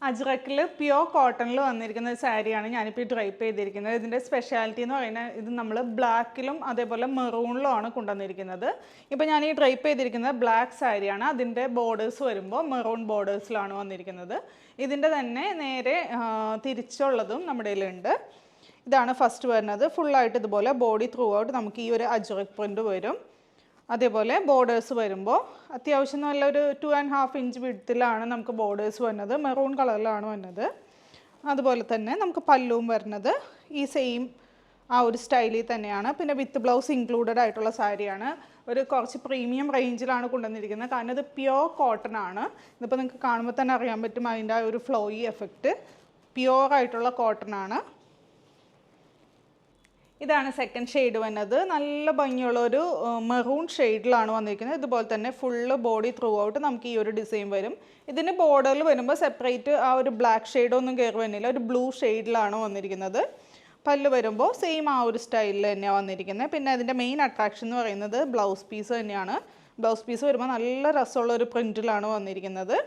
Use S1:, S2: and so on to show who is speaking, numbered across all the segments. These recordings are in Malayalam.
S1: അജ്രക്കിൽ പ്യുവർ കോട്ടണിൽ വന്നിരിക്കുന്ന ഒരു സാരിയാണ് ഞാനിപ്പോൾ ഡ്രൈപ്പ് ചെയ്തിരിക്കുന്നത്. ഇതിൻ്റെ സ്പെഷ്യാലിറ്റി എന്ന് പറയുന്നത് ഇത് നമ്മൾ ബ്ലാക്കിലും അതേപോലെ മെറൂണിലുമാണ് കൊണ്ടുവന്നിരിക്കുന്നത്. ഇപ്പോൾ ഞാൻ ഈ ഡ്രൈപ്പ് ചെയ്തിരിക്കുന്നത് ബ്ലാക്ക് സാരിയാണ്. അതിൻ്റെ ബോർഡേഴ്സ് വരുമ്പോൾ മെറൂൺ ബോർഡേഴ്സിലാണ് വന്നിരിക്കുന്നത്. ഇതിൻ്റെ തന്നെ നേരെ തിരിച്ചുള്ളതും നമ്മുടെ കയ്യിലുണ്ട്. ഇതാണ് ഫസ്റ്റ് വരുന്നത്. ഫുള്ളായിട്ട് ഇതുപോലെ ബോഡി ത്രൂ ഔട്ട് നമുക്ക് ഈ ഒരു അജ്രക് പ്രിൻ്റ് വരും. അതേപോലെ ബോർഡേഴ്സ് വരുമ്പോൾ അത്യാവശ്യം നല്ലൊരു 2.5 ഇഞ്ച് വിഡ്ത്തിലാണ് നമുക്ക് ബോർഡേഴ്സ് വരുന്നത്. മെറൂൺ കളറിലാണ് വരുന്നത്. അതുപോലെ തന്നെ നമുക്ക് പല്ലുവും വരുന്നത് ഈ സെയിം ആ ഒരു സ്റ്റൈലിൽ തന്നെയാണ്. പിന്നെ വിത്ത് ബ്ലൗസ് ഇൻക്ലൂഡഡ് ആയിട്ടുള്ള സാരിയാണ്. ഒരു കുറച്ച് പ്രീമിയം റേഞ്ചിലാണ് കൊണ്ടുവന്നിരിക്കുന്നത്. കാരണം ഇത് പ്യുവർ കോട്ടൺ ആണ്. ഇതിപ്പോൾ നിങ്ങൾക്ക് കാണുമ്പോൾ തന്നെ അറിയാൻ പറ്റും അതിൻ്റെ ആ ഒരു ഫ്ലോയി എഫക്റ്റ്. പ്യുവർ ആയിട്ടുള്ള കോട്ടൺ ആണ്. ഇതാണ് സെക്കൻഡ് ഷെയ്ഡ് വന്നത്. നല്ല ഭംഗിയുള്ളൊരു മെറൂൺ ഷെയ്ഡിലാണ് വന്നിരിക്കുന്നത്. ഇതുപോലെ തന്നെ ഫുള്ള് ബോഡി ത്രൂ ഔട്ട് നമുക്ക് ഈ ഒരു ഡിസൈൻ വരും. ഇതിന് ബോർഡറിൽ വരുമ്പോൾ സെപ്പറേറ്റ് ആ ഒരു ബ്ലാക്ക് ഷെയ്ഡൊന്നും കയറി വരുന്നില്ല. ഒരു ബ്ലൂ ഷെയ്ഡിലാണ് വന്നിരിക്കുന്നത്. പല്ല് വരുമ്പോൾ സെയിം ആ ഒരു സ്റ്റൈലിൽ തന്നെയാണ് വന്നിരിക്കുന്നത്. പിന്നെ അതിൻ്റെ മെയിൻ അട്രാക്ഷൻ എന്ന് പറയുന്നത് ബ്ലൗസ് പീസ് തന്നെയാണ്. ബ്ലൗസ് പീസ് വരുമ്പോൾ നല്ല രസമുള്ള ഒരു പ്രിൻറ്റിലാണ് വന്നിരിക്കുന്നത്.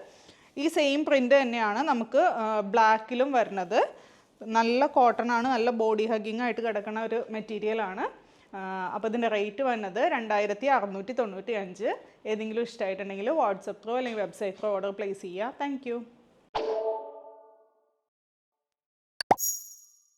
S1: ഈ സെയിം പ്രിൻ്റ് തന്നെയാണ് നമുക്ക് ബ്ലാക്കിലും വരുന്നത്. നല്ല കോട്ടൺ ആണ്. നല്ല ബോഡി ഹഗ്ഗിങ് ആയിട്ട് കിടക്കുന്ന ഒരു മെറ്റീരിയലാണ്. അപ്പോൾ ഇതിൻ്റെ റേറ്റ് വന്നത് 2695. ഏതെങ്കിലും ഇഷ്ടമായിട്ടുണ്ടെങ്കിൽ വാട്സപ്പ് ത്രൂ അല്ലെങ്കിൽ വെബ്സൈറ്റ് ത്രൂ ഓർഡർ പ്ലേസ് ചെയ്യുക. താങ്ക്